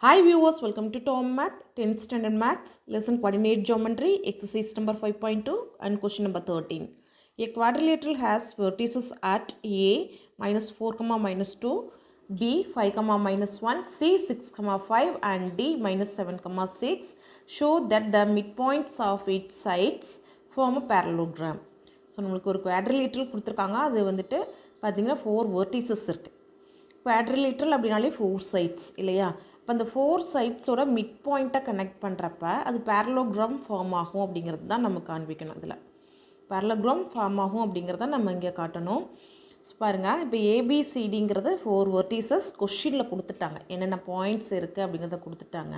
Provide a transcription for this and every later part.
Hi viewers, welcome to Tom Math, 10th Standard Maths, Lesson Coordinate Geometry, Exercise number 5.2 and question number 13. A quadrilateral has vertices at A, minus 4, minus 2, B, 5, minus 1, C, 6, 5 and D, minus 7, 6 show that the midpoints of its sides form a parallelogram. So நம்மளுக்கு ஒரு quadrilateral கொடுத்துருக்காங்க. அது வந்துட்டு பார்த்திங்கன்னா 4 vertices இருக்குது. Quadrilateral அப்படின்னாலே 4 sides இல்லையா? இப்போ அந்த 4 சைட்ஸோட மிட் பாயிண்ட்டை கனெக்ட் பண்ணுறப்ப அது பேரலோகிராம் ஃபார்ம் ஆகும் அப்படிங்கிறது தான் நம்ம காண்பிக்கணும். இதில் பேரலோகிராம் ஃபார்ம் ஆகும் அப்படிங்கிறத நம்ம இங்கே காட்டணும். பாருங்கள், இப்போ ஏபிசிடிங்கிறது 4 வெர்டிசஸ் கொஷினில் கொடுத்துட்டாங்க. என்னென்ன பாயிண்ட்ஸ் இருக்குது அப்படிங்கிறத கொடுத்துட்டாங்க.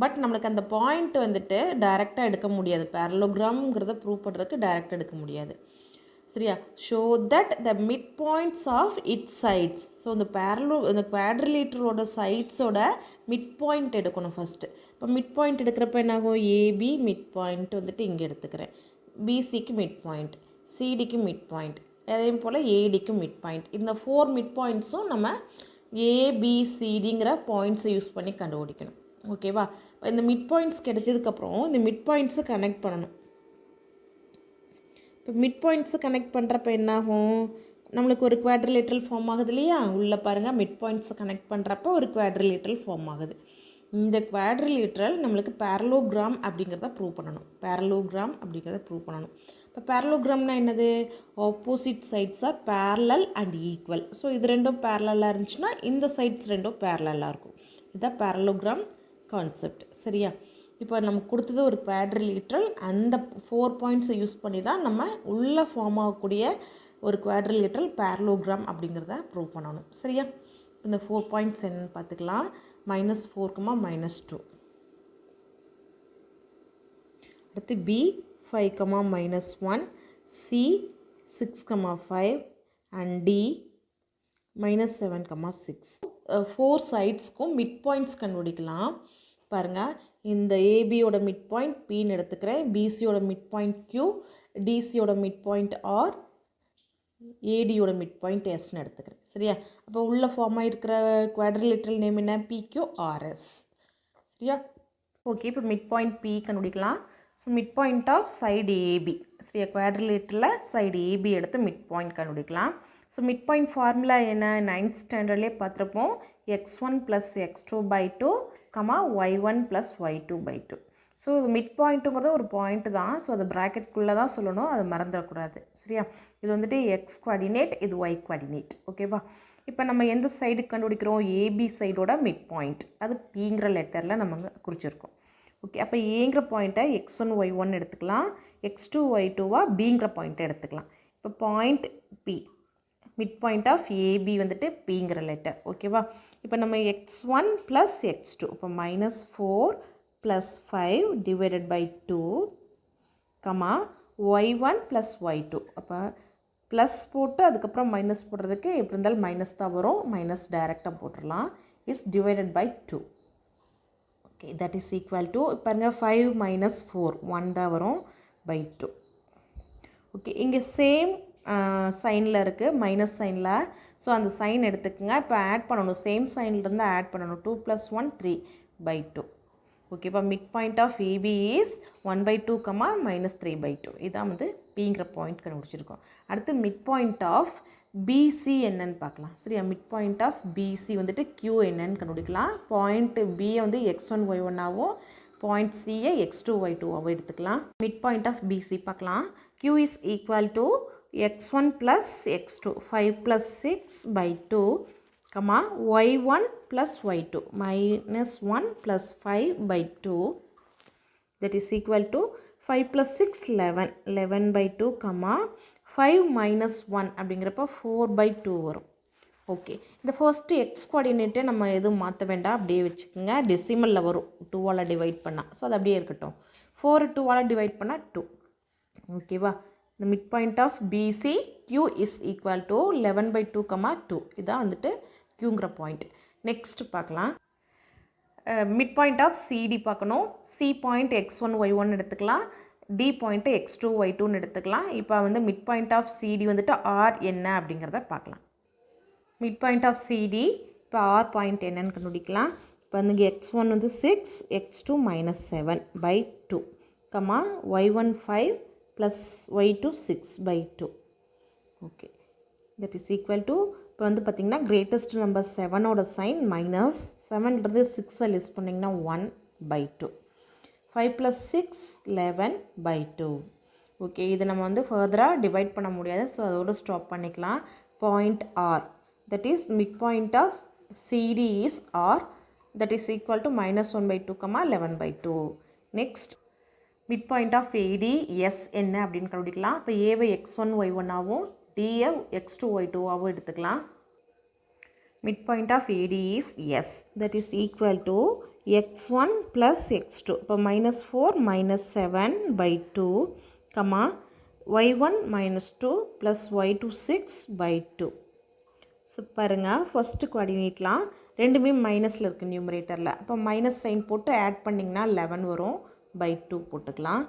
பட் நம்மளுக்கு அந்த பாயிண்ட் வந்துட்டு டைரெக்டாக எடுக்க முடியாது. பேரலோகிராம்ங்கிறத ப்ரூவ் பண்ணுறதுக்கு டைரெக்டாக எடுக்க முடியாது. சரியா? Show that the mid points of it sides. So இந்த இந்த குவாட்ரிலேட்டரோட சைட்ஸோட மிட் பாயிண்ட் எடுக்கணும் ஃபஸ்ட்டு. இப்போ மிட் பாயிண்ட் எடுக்கிறப்ப என்னாகும்? ஏபி மிட் பாயிண்ட் வந்துட்டு இங்கே எடுத்துக்கிறேன். பிசிக்கு மிட் பாயிண்ட், சிடிக்கு மிட் பாயிண்ட், அதே போல் ஏடிக்கு மிட் பாயிண்ட். இந்த 4 மிட் பாயிண்ட்ஸும் நம்ம ஏபிசிடிங்கிற பாயிண்ட்ஸை யூஸ் பண்ணி கண்டுபிடிக்கணும். ஓகேவா? இந்த மிட் பாயிண்ட்ஸ் கிடைச்சதுக்கப்புறம் இந்த மிட் பாயிண்ட்ஸை கனெக்ட் பண்ணணும். இப்போ மிட் பாயிண்ட்ஸை கனெக்ட் பண்ணுறப்ப என்னாகும்? நம்மளுக்கு ஒரு குவாட்ரிலேட்ரல் ஃபார்ம் ஆகுது இல்லையா? உள்ளே பாருங்கள், மிட் பாயிண்ட்ஸை கனெக்ட் பண்ணுறப்ப ஒரு குவாட்ரிலேட்ரல் ஃபார்ம் ஆகுது. இந்த குவாட்ரிலேட்ரல் நம்மளுக்கு பேரலோகிராம் அப்படிங்கிறத ப்ரூவ் பண்ணணும். பேரலோகிராம் அப்படிங்கிறத ப்ரூவ் பண்ணணும். இப்போ பேரலோகிராம்னா என்னது? Opposite sides are parallel and equal. So இது ரெண்டும் பேரலாக இருந்துச்சுன்னா இந்த சைட்ஸ் ரெண்டும் பேரலாக இருக்கும். இதுதான் பேரலோகிராம் கான்செப்ட். சரியா? இப்போ நமக்கு கொடுத்தது ஒரு குவாட்ரிலேட்ரல். அந்த 4 பாயிண்ட்ஸை யூஸ் பண்ணி தான் நம்ம உள்ளே ஃபார்ம் ஆகக்கூடிய ஒரு குவாட்ரிலேட்ரல் பேரலோகிராம் அப்படிங்கிறத ப்ரூவ் பண்ணணும். சரியா? இந்த 4 பாயிண்ட்ஸ் என்னன்னு பார்த்துக்கலாம். -4, -2. அடுத்து B 5, -1, C 6, 5 and D -7, 6. 4 சைட்ஸ்க்கும் மிட் பாயிண்ட்ஸ் கண்டுபிடிக்கலாம். பாருங்கள், இந்த ஏபியோட மிட் பாயிண்ட் பின்னு எடுத்துக்கிறேன். பிசியோட மிட் பாயிண்ட் கியூ, டிசியோட மிட் பாயிண்ட் ஆர், ஏடியோட மிட் பாயிண்ட் எஸ்ன்னு எடுத்துக்கிறேன். சரியா? அப்போ உள்ள ஃபார்ம் ஆகிருக்கிற குவாட்ரிலேட்ரல் நேம் என்ன? பிக்யூஆர்எஸ். சரியா? ஓகே, இப்போ மிட் பாயிண்ட் பி கண்டுபிடிக்கலாம். So mid point of side AB. சரியா? குவாட்ரிலேட்டரில் சைடு ஏபி எடுத்து மிட் பாயிண்ட் கண்டுபிடிக்கலாம். ஸோ மிட் பாயிண்ட் ஃபார்முலா என்ன? 9th ஸ்டாண்டர்ட்லேயே பார்த்துருப்போம். x1 + x2/2, y1 + y2/2. So mid பாயிண்ட்டுங்கிறது ஒரு பாயிண்ட்டு தான். ஸோ அது ப்ராக்கெட்குள்ளே தான் சொல்லணும், அது மறந்துடக்கூடாது. சரியா? இது வந்துட்டு எக்ஸ் குவாடினேட், இது ஒய் குவாடினேட். ஓகேவா? இப்போ நம்ம எந்த சைடு கண்டுபிடிக்கிறோம்? ஏபி சைடோட மிட் பாயிண்ட். அது பிங்கிற லெட்டரில் நம்ம குறிச்சிருக்கோம். ஓகே, அப்போ ஏங்கிற பாயிண்ட்டை x1 y1 எடுத்துக்கலாம், x2 y2வா பிங்கிற பாயிண்ட்டை எடுத்துக்கலாம். இப்போ point P, mid point of AB வந்துட்டு பிங்கிற லெட்டர். ஓகேவா? இப்போ நம்ம x1 + x2, இப்போ -4 + 5 ÷ 2, y1 + y2. அப்போ ப்ளஸ் போட்டு அதுக்கப்புறம் மைனஸ் போடுறதுக்கு எப்படி இருந்தாலும் மைனஸ் தான் வரும். மைனஸ் டைரெக்டாக போட்டுடலாம். Is ÷ 2. Okay, that is equal to, பாருங்கள், 5 - 4 1 தான் வரும், /2. ஓகே, இங்கே சேம் சைனில் இருக்குது, மைனஸ் சைனில். ஸோ அந்த சைன் எடுத்துக்கோங்க. இப்போ ஆட் பண்ணணும், சேம் சைன்லேருந்து ஆட் பண்ணணும். 2 + 1 3/2. ஓகே, இப்போ mid point of AB is 1/2, -3/2. இதான் வந்து பிங்கிற பாயிண்ட் கண்டுபிடிச்சிருக்கோம். அடுத்து மிட் பாயிண்ட் ஆஃப் பிசி என்னன்னு பார்க்கலாம். சரியா? மிட் பாயிண்ட் ஆஃப் பிசி வந்துட்டு கியூ என்னன்னு கண்டுபிடிக்கலாம். பாயிண்ட் பியை வந்து x1 y1ஆகவும் பாயிண்ட் சியை x2 y2ஆகவும் எடுத்துக்கலாம். மிட் பாயிண்ட் ஆஃப் பிசி பார்க்கலாம். q is equal to x1 + x2, 5 + 6/2, y1 + y2, -1 + 5/2. that is equal to 5 + 6 11, 11/2, 5 - 1 அப்படிங்கிறப்ப 4/2 வரும். ஓகே, இந்த ஃபர்ஸ்ட்டு எக்ஸ் கோஆர்டினேட்டை நம்ம எதுவும் மாற்ற வேண்டாம், அப்படியே வச்சுக்கோங்க. டெசிமலில் வரும் 2ஆல் டிவைட் பண்ணால். ஸோ அது அப்படியே இருக்கட்டும். 4 2ஆல் டிவைட் பண்ணால் 2. ஓகேவா? இந்த mid point of BC Q is equal to 11/2, 2. இதான் வந்துட்டு கியூங்கிற பாயிண்ட். நெக்ஸ்ட் பார்க்கலாம். மிட் பாயிண்ட் ஆஃப் சிடி பார்க்கணும். சி பாயிண்ட் x1 y1 எடுத்துக்கலாம், டி பாயிண்ட்டு x2 y2ன்னு எடுத்துக்கலாம். இப்போ வந்து மிட் பாயிண்ட் ஆஃப் சிடி வந்துட்டு ஆர் என்ன அப்படிங்கிறத பார்க்கலாம். மிட் பாயிண்ட் ஆஃப் சிடி, இப்போ ஆர் பாயிண்ட் என்னன்னு கண்டுபிடிக்கலாம். இப்போ வந்து x1 வந்து 6, x2 minus 7 by 2, comma y1 5 plus y2 6 by 2. Okay, that is equal to, இப்போ வந்து பார்த்திங்கன்னா greatest number 7ஓட சைன் மைனஸ் 7ன்றது 6 லெஸ் பண்ணிங்கன்னா 1 by 2. 5 plus 6 11 by 2. ஓகே, இதை நம்ம வந்து ஃபர்தராக டிவைட் பண்ண முடியாது, ஸோ அதோடு ஸ்டாப் பண்ணிக்கலாம். Point R, that is midpoint of CD is R, that is equal to minus 1 by 2, 11 by 2. Next, midpoint of AD S என்ன அப்படின்னு கண்டுபிடிக்கலாம். இப்போ ஏவை x1 y1 ஆகவும் டியை x2 y2 ஆகவும் எடுத்துக்கலாம். Midpoint of AD is S, that is equal to x1 plus x2. இப்போ minus 4 minus 7 by 2, comma y1 minus 2 plus y2 6 by 2. So பாருங்கள், ஃபஸ்ட்டு கோஆர்டினேட்லாம் ரெண்டுமே மைனஸில் இருக்குது நியூமரேட்டரில். அப்போ மைனஸ் சைன் போட்டு ஆட் பண்ணிங்கன்னா 11 வரும், by 2 போட்டுக்கலாம்.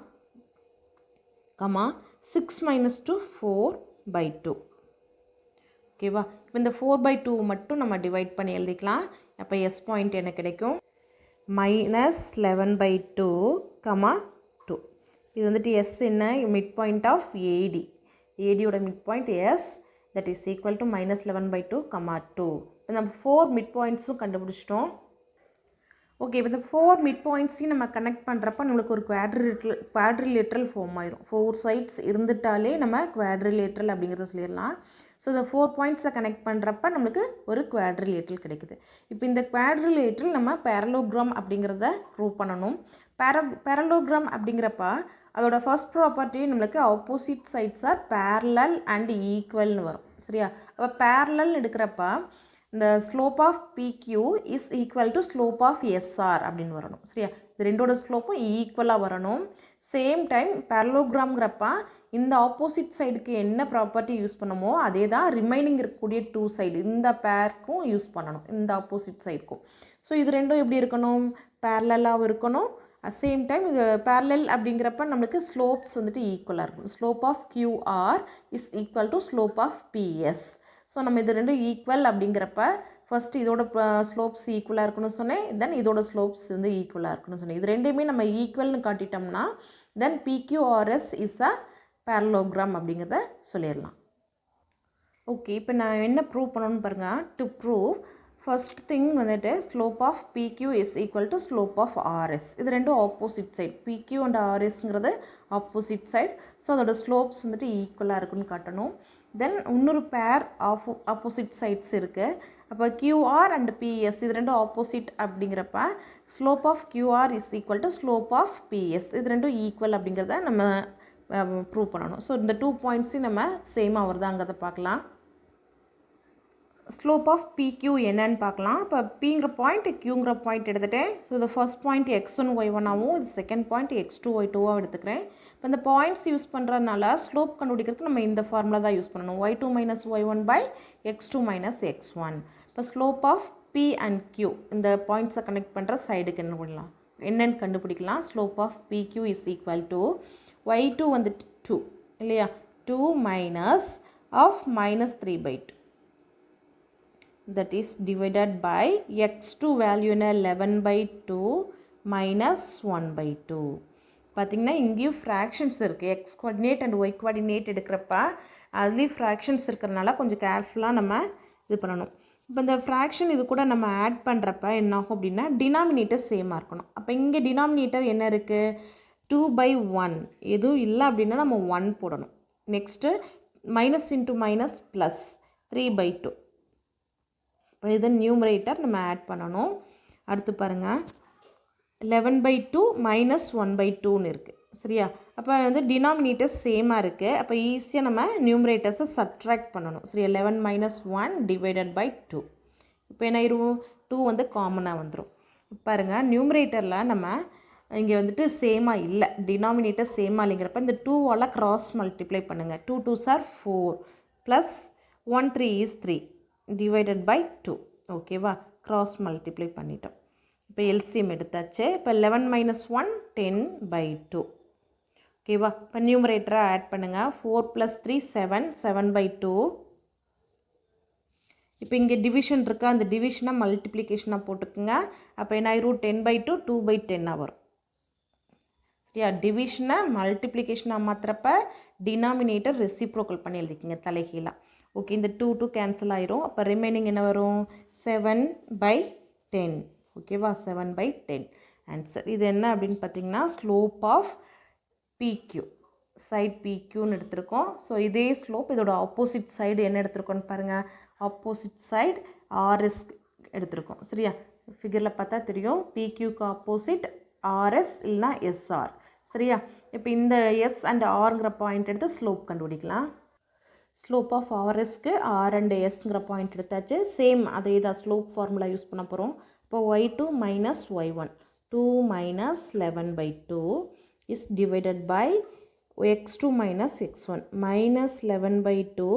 Comma 6 minus 2 4 by 2. ஓகேவா, இப்போ இந்த 4 by 2 மட்டும் நம்ம டிவைட் பண்ணி எழுதிக்கலாம். அப்போ எஸ் பாயிண்ட் என்ன கிடைக்கும், மைனஸ் 11 by 2, கமா 2. இது வந்துட்டு எஸ் என்ன, மிட் பாயிண்ட் ஆஃப் ஏடி, ஏடியோட mid point S, that is equal to minus 11 by 2, comma 2. இப்போ நம்ம 4 மிட் பாயிண்ட்ஸும் கண்டுபிடிச்சிட்டோம். ஓகே, இப்போ இந்த 4 மிட் பாயிண்ட்ஸையும் நம்ம கனெக்ட் பண்ணுறப்ப நம்மளுக்கு ஒரு குவாட்ரிலேட்ரல் ஃபார்ம் ஆயிரும். 4 சைட்ஸ் இருந்துட்டாலே நம்ம குவாட்ரிலேட்ரல் அப்படிங்கிறத சொல்லிடலாம். ஸோ இந்த 4 பாயிண்ட்ஸை கனெக்ட் பண்ணுறப்ப நம்மளுக்கு ஒரு குவாட்ரிலேட்ரல் கிடைக்குது. இப்போ இந்த குவாட்ரிலேட்ரல் நம்ம பேரலோகிராம் அப்படிங்கிறத ப்ரூவ் பண்ணணும். பேரலோகிராம் அப்படிங்கிறப்ப அதோட ஃபர்ஸ்ட் ப்ராப்பர்ட்டி நம்மளுக்கு opposite sides are parallel and ஈக்குவல்னு வரும். சரியா, அப்போ பேரலல் எடுக்கிறப்ப இந்த slope of PQ is equal to slope of SR அப்படின்னு வரணும். சரியா, இது ரெண்டோட ஸ்லோப்பும் ஈக்குவலாக வரணும். சேம் டைம் பேரலோகிராம்ங்கிறப்ப இந்த ஆப்போசிட் சைடுக்கு என்ன ப்ராப்பர்ட்டி யூஸ் பண்ணமோ அதே தான் ரிமைனிங் இருக்கக்கூடிய 2 சைடு இந்த பேருக்கும் யூஸ் பண்ணணும், இந்த ஆப்போசிட் சைடுக்கும். ஸோ இது ரெண்டும் எப்படி இருக்கணும், பேரலாகவும் இருக்கணும். சேம் டைம் இது பேரலல் அப்படிங்கிறப்ப நம்மளுக்கு ஸ்லோப்ஸ் வந்துட்டு ஈக்குவலாக இருக்கும். Slope of QR is equal to slope of PS. So நம்ம இது ரெண்டும் ஈக்குவல் அப்படிங்கிறப்ப ஃபஸ்ட்டு இதோட ஸ்லோப்ஸ் ஈக்குவலாக இருக்குன்னு சொன்னேன், தென் இதோட ஸ்லோப்ஸ் வந்து ஈக்குவலாக இருக்குன்னு சொன்னேன். இது ரெண்டுமே நம்ம ஈக்குவல்னு காட்டிட்டோம்னா then PQRS is a parallelogram அப்படிங்கிறத சொல்லிடலாம். ஓகே, இப்போ நான் என்ன ப்ரூவ் பண்ணணும்னு பாருங்கள். டு ப்ரூவ் ஃபர்ஸ்ட் திங் வந்துட்டு slope of PQ is equal to slope of RS. இது ரெண்டும் ஆப்போசிட் சைட், பிக்யூ அண்ட் ஆர்எஸ்ங்கிறது ஆப்போசிட் சைட். ஸோ அதோட ஸ்லோப்ஸ் வந்துட்டு ஈக்குவலாக இருக்குன்னு காட்டணும். தென் இன்னொரு பேர் ஆப்போசிட் சைட்ஸ் இருக்குது. அப்போ கியூஆர் அண்ட் பிஎஸ் இது ரெண்டும் ஆப்போசிட் அப்படிங்கிறப்ப slope of QR is equal to slope of PS. இது ரெண்டும் ஈக்குவல் அப்படிங்கிறத நம்ம ப்ரூவ் பண்ணணும். ஸோ இந்த 2 பாயிண்ட்ஸையும் நம்ம சேமாக வருதாங்கிறத பார்க்கலாம். ஸ்லோப் ஆஃப் பிக்யூ என்னன்னு பார்க்கலாம். இப்போ பிங்கிற பாயிண்ட் கியூங்கிற பாயிண்ட் எடுத்துகிட்டேன். ஸோ இந்த ஃபர்ஸ்ட் பாயிண்ட் x1 y1ஆகவும் இது செகண்ட் பாயிண்ட் x2 y2ஆகவும் எடுத்துக்கிறேன். இப்போ இந்த பாயிண்ட்ஸ் யூஸ் பண்ணுறதுனால ஸ்லோப் கண்டுபிடிக்கிறதுக்கு நம்ம இந்த ஃபார்முலா தான் யூஸ் பண்ணணும், y2 minus y1 by x2 minus x1. இப்போ slope of P and Q இந்த பாயிண்ட்ஸை கனெக்ட் பண்ணுற சைடுக்கு என்ன பண்ணலாம், என்னென்னு கண்டுபிடிக்கலாம். Slope of PQ is equal to y2 வந்துட்டு 2 இல்லையா, 2 minus of minus 3 by 2. That is divided by x2 value என்ன 11 by 2 minus 1 by 2. பார்த்திங்கன்னா இங்கேயும் ஃப்ராக்ஷன்ஸ் இருக்குது. X coordinate and Y coordinate எடுக்கிறப்ப அதுலேயும் ஃப்ராக்ஷன்ஸ் இருக்கிறனால கொஞ்சம் கேர்ஃபுல்லாக நம்ம இது பண்ணணும். இப்போ இந்த ஃப்ராக்ஷன் இது கூட நம்ம ஆட் பண்ணுறப்ப என்ன ஆகும் அப்படின்னா டினாமினேட்டர் சேமாக இருக்கணும். அப்போ இங்கே டினாமினேட்டர் என்ன இருக்குது, 2 by 1 எதுவும் இல்லை அப்படின்னா நம்ம 1 போடணும். Next minus into minus plus 3 by 2. இப்போ இது நியூமரேட்டர் நம்ம ஆட் பண்ணணும். அடுத்து பாருங்கள் 11 by 2 minus 1 by 2ன்னு இருக்குது. சரியா, அப்போ வந்து டினாமினேட்டர்ஸ் சேமாக இருக்குது. அப்போ ஈஸியாக நம்ம நியூமரேட்டர்ஸை சப்ட்ராக்ட் பண்ணணும். சரி, 11 minus 1 divided by 2. இப்போ என்ன ஆயிரும், 2 வந்து காமனாக வந்துடும். பாருங்கள் நியூமரேட்டரில் நம்ம இங்கே வந்துட்டு சேமாக இல்லை, டினாமினேட்டர் சேமாக இல்லைங்கிறப்ப இந்த 2வால் கிராஸ் மல்டிப்ளை பண்ணுங்கள். 2 2s are 4 plus 1 3 is 3 divided by 2. ஓகேவா, கிராஸ் மல்டிப்ளை பண்ணிட்டோம். இப்போ எல்சிஎம் எடுத்தாச்சு. இப்போ 11 minus 1 10 by 2. ஓகேவா, இப்போ நியூமரேட்டராக ஆட் பண்ணுங்கள். 4 plus 3 7 7 by 2. இப்போ இங்கே டிவிஷன் இருக்கா, அந்த டிவிஷனை மல்டிப்ளிகேஷனாக போட்டுக்குங்க. அப்போ என்ன ஆயிரும், 10/2 2/10 வரும். சரியா? டிவிஷனை மல்டிப்ளிகேஷனாக மாத்திரப்ப டினாமினேட்டர் ரெசிப்ரோக்கல் பண்ணி எழுதிக்கிங்க தலைகீழாக. ஓகே, இந்த 2 கேன்சல் ஆயிரும். அப்போ ரிமைனிங் என்ன வரும், 7/10. ஓகேவா, 7/10 ஆன்சர். இது என்ன அப்படின்னு பார்த்தீங்கன்னா ஸ்லோப் ஆஃப் PQ, சைட் PQன்னு எடுத்திருக்கோம். ஸோ இதே ஸ்லோப் இதோட ஆப்போசிட் சைடு என்ன எடுத்திருக்கோன்னு பாருங்கள், ஆப்போசிட் சைடு RS எடுத்திருக்கோம். சரியா, ஃபிகரில் பார்த்தா தெரியும், PQக்கு ஆப்போசிட் RS இல்லைனா SR. சரியா, இப்போ இந்த S அண்ட் Rங்கிற பாயிண்ட் எடுத்து ஸ்லோப் கண்டுபிடிக்கலாம். ஸ்லோப் ஆஃப் RSக்கு R அண்ட் Sங்கிற பாயிண்ட் எடுத்தாச்சு. சேம் அதே தான் ஸ்லோப் ஃபார்முலா யூஸ் பண்ண போகிறோம். இப்போ y2 minus y1, 2 minus 11/2 is divided by x2 minus x1, minus 11/2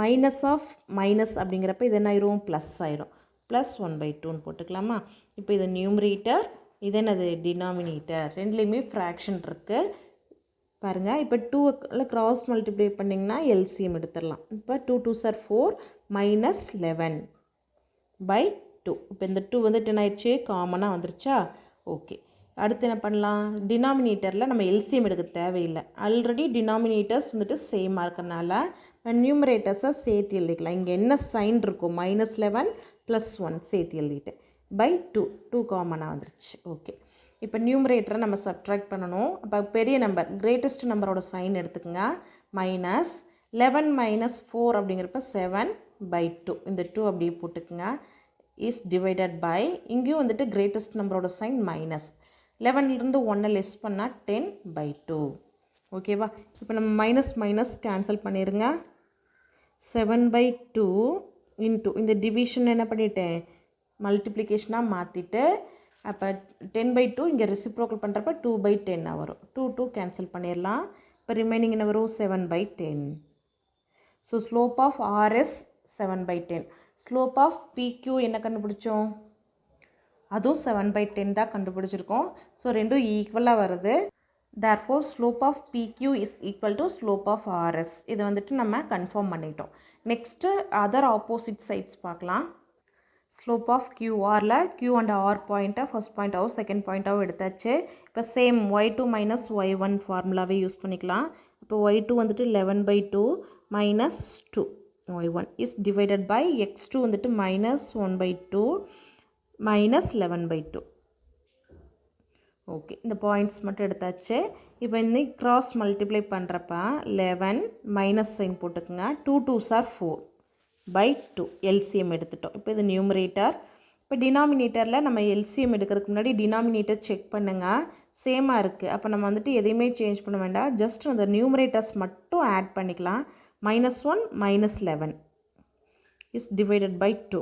minus of minus அப்படிங்கிறப்ப இது என்ன ஆயிரும், ப்ளஸ் ஆயிரும். ப்ளஸ் 1/2ன்னு போட்டுக்கலாமா. இப்போ இது நியூமரேட்டர், இது என்னது டினாமினேட்டர், ரெண்டுலேயுமே ஃப்ராக்ஷன் இருக்குது பாருங்கள். இப்போ 2ல் கிராஸ் மல்டிப்ளை பண்ணிங்கன்னா எல்சிஎம் எடுத்துடலாம். இப்போ 2 2s are 4 minus 11/2. இப்போ இந்த 2 வந்துட்டு என்ன ஆயிடுச்சு, காமனாக வந்துருச்சா. ஓகே, அடுத்து என்ன பண்ணலாம், டினாமினேட்டரில் நம்ம எல்சிஎம் எடுக்க தேவையில்லை, ஆல்ரெடி டினாமினேட்டர்ஸ் வந்துட்டு சேமாக இருக்கறனால நியூமரேட்டர்ஸை சேர்த்து எழுதிக்கலாம். இங்கே என்ன சைன் இருக்கும், -11 + 1 சேர்த்து எழுதிட்டு by 2 காமனாக வந்துருச்சு. ஓகே, இப்போ நியூமரேட்டரை நம்ம சப்ட்ராக்ட் பண்ணணும். அப்போ பெரிய நம்பர் கிரேட்டஸ்ட் நம்பரோட சைன் எடுத்துக்கோங்க. -11 - 4 அப்படிங்கிறப்ப 7/2, இந்த 2 அப்படியே போட்டுக்குங்க. இஸ் டிவைடட் பை, இங்கேயும் வந்துட்டு கிரேட்டஸ்ட் நம்பரோட சைன் மைனஸ், 11லேருந்து 1 லெஸ் பண்ணால் 10/2. ஓகேவா, இப்போ நம்ம மைனஸ் மைனஸ் கேன்சல் பண்ணிடுங்க. 7/2 இன்ட்டு இந்த டிவிஷன் என்ன பண்ணிட்டேன், மல்டிப்ளிகேஷனாக மாற்றிட்டு, அப்போ 10/2 இங்கே ரெசிப்ரோக்கல் பண்ணுறப்ப 2/10 வரும். 2 கேன்சல் பண்ணிடலாம். இப்போ ரிமைனிங் என்ன வரும், 7/10. So slope of RS 7/10. Slope of PQ என்ன கண்டுபிடிச்சோம், அதுவும் 7/10 தான் கண்டுபிடிச்சிருக்கோம். ஸோ ரெண்டும் ஈக்குவலாக வருது. therefore slope of PQ is equal to slope of RS. இதை வந்துட்டு நம்ம கன்ஃபார்ம் பண்ணிட்டோம். நெக்ஸ்ட்டு அதர் ஆப்போசிட் சைட்ஸ் பார்க்கலாம். ஸ்லோப் ஆஃப் QRல Q அண்ட் R பாயிண்ட்டை ஃபஸ்ட் பாயிண்ட்டாகவும் செகண்ட் பாயிண்ட்டாகவும் எடுத்தாச்சு. இப்போ same y2 minus y1 ஃபார்முலாவே use பண்ணிக்கலாம். இப்போ y2 வந்துட்டு 11/2 minus 2 y1 is divided by x2 வந்துட்டு -1/2 minus 11/2. ஓகே, இந்த பாயிண்ட்ஸ் மட்டும் எடுத்தாச்சு. இப்போ இந்த கிராஸ் மல்டிப்ளை பண்ணுறப்ப 11 மைனஸ் சைன் போட்டுக்குங்க. 2 2s are 4/2 எல்சிஎம் எடுத்துட்டோம். இப்போ இது நியூமரேட்டர். இப்போ டினாமினேட்டரில் நம்ம எல்சிஎம் எடுக்கிறதுக்கு முன்னாடி டினாமினேட்டர் செக் பண்ணுங்கள், சேமாக இருக்குது. அப்போ நம்ம வந்துட்டு எதையுமே சேஞ்ச் பண்ண வேண்டாம், ஜஸ்ட் அந்த நியூமரேட்டர்ஸ் மட்டும் ஆட் பண்ணிக்கலாம். -1 - 11 இஸ் டிவைடட் பை 2.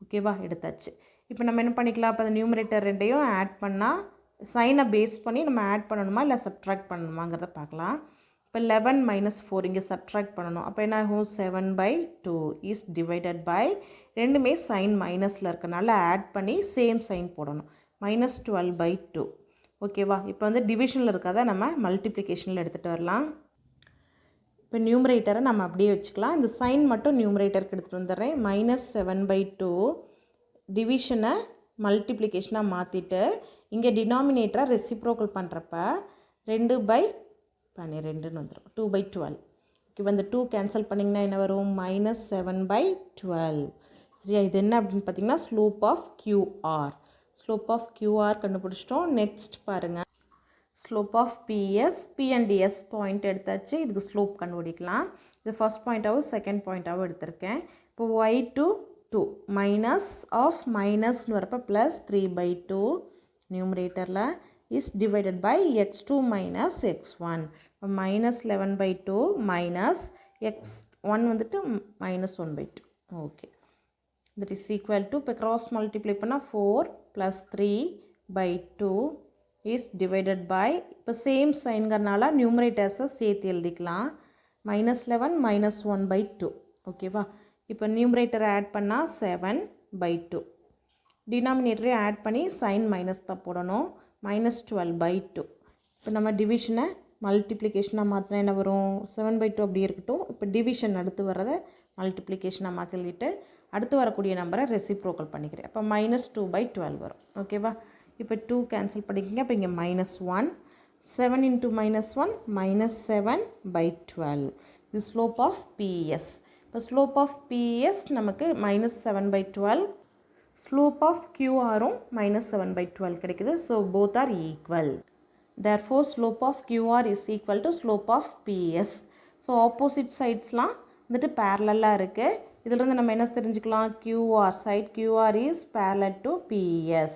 ஓகேவா, எடுத்தாச்சு. இப்போ நம்ம என்ன பண்ணிக்கலாம், அப்போ அந்த நியூமரேட்டர் ரெண்டையும் ஆட் பண்ணால் சைனை பேஸ் பண்ணி நம்ம ஆட் பண்ணணுமா இல்லை சப்ட்ராக்ட் பண்ணணுமாங்கிறத பார்க்கலாம். இப்போ 11 - 4 இங்கே சப்ட்ராக்ட் பண்ணணும். அப்போ என்ன ஆகும், 7/2 இஸ் டிவைடட் பை, ரெண்டுமே சைன் மைனஸில் இருக்கனால ஆட் பண்ணி சேம் சைன் போடணும், -12/2. ஓகேவா, இப்போ வந்து டிவிஷனில் இருக்காத நம்ம மல்டிப்ளிகேஷனில் எடுத்துகிட்டு வரலாம். இப்போ நியூமரேட்டரை நம்ம அப்படியே வச்சுக்கலாம். இந்த சைன் மட்டும் நியூமரேட்டருக்கு எடுத்துகிட்டு வந்துடுறேன். -7/2 டிவிஷனை மல்டிப்ளிகேஷனாக மாற்றிட்டு இங்கே டினாமினேட்டரை ரெசிப்ரோக்கல் பண்ணுறப்ப 2/12 வந்துடும், 2/12. இப்போ இந்த 2 கேன்சல் பண்ணிங்கன்னா என்ன வரும், -7/12. சரியா, இது என்ன அப்படின்னு பார்த்தீங்கன்னா slope of QR. Slope of QR கண்டுபிடிச்சிட்டோம். நெக்ஸ்ட் பாருங்கள், slope of PS, P and S point எடுத்தாச்சு. இதுக்கு ஸ்லோப் கண்டுபிடிக்கலாம். இது ஃபஸ்ட் பாயிண்ட்டாகவும் செகண்ட் பாயிண்ட்டாகவும் எடுத்திருக்கேன். இப்போ y2 2 மைனஸ் ஆஃப் மைனஸ்னு வரப்போ ப்ளஸ் 3/2 நியூமரேட்டரில் is divided by x2 minus x1. இப்போ -11/2 மைனஸ் x1 வந்துட்டு -1/2. Okay, that is equal to, இப்போ க்ராஸ் மல்டிப்ளை பண்ணால் 4 + 3/2 இஸ் டிவைடட் பை, இப்போ சேம் சைன்கிறனால நியூமரேட்டர்ஸை சேர்த்து எழுதிக்கலாம். -11 - 1/2. ஓகேவா, இப்போ நியூமரேட்டரை ஆட் பண்ணால் 7/2, டினாமினேட்டரை ஆட் பண்ணி சைன் மைனஸ் தான் போடணும், -12/2. இப்போ நம்ம டிவிஷனை மல்டிப்ளிகேஷனாக மாற்றினா என்ன வரும், 7/2 அப்படியே இருக்கட்டும். இப்போ டிவிஷன் அடுத்து வர்றதை மல்டிப்ளிகேஷனாக மாற்றி எழுதிட்டு அடுத்து வரக்கூடிய நம்பரை ரெசிப்ரோக்கல் பண்ணிக்கிறேன். அப்போ -2/12 வரும். ஓகேவா? இப்போ 2 கேன்சல் பண்ணிக்கங்க. அப்போ இங்கே -1 7 into -1 -7/12. The slope of PES. இப்போ slope of PES நமக்கு -7/12. Slope of QR -7/12 கிடைக்குது. So both are equal. Therefore slope of QR is equal to slope of PS. So opposite sidesலாம் வந்துட்டு parallel-ஆ இருக்குது. இதிலிருந்து நம்ம என்ன தெரிஞ்சுக்கலாம்? QR side QR is parallel to PS.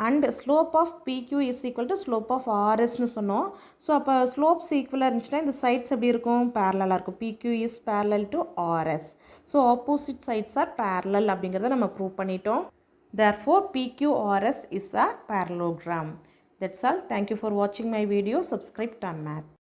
And slope of PQ is equal to slope of RSன்னு சொன்னோம். So அப்போ slopes ஈக்குவலாக இருந்துச்சுன்னா இந்த சைட்ஸ் எப்படி இருக்கும்? பேரலாக இருக்கும். PQ is parallel to RS. So opposite sides are parallel அப்படிங்கிறத நம்ம ப்ரூவ் பண்ணிட்டோம். Therefore PQRS is a parallelogram. That's all. Thank you for watching my video. Subscribe to Math.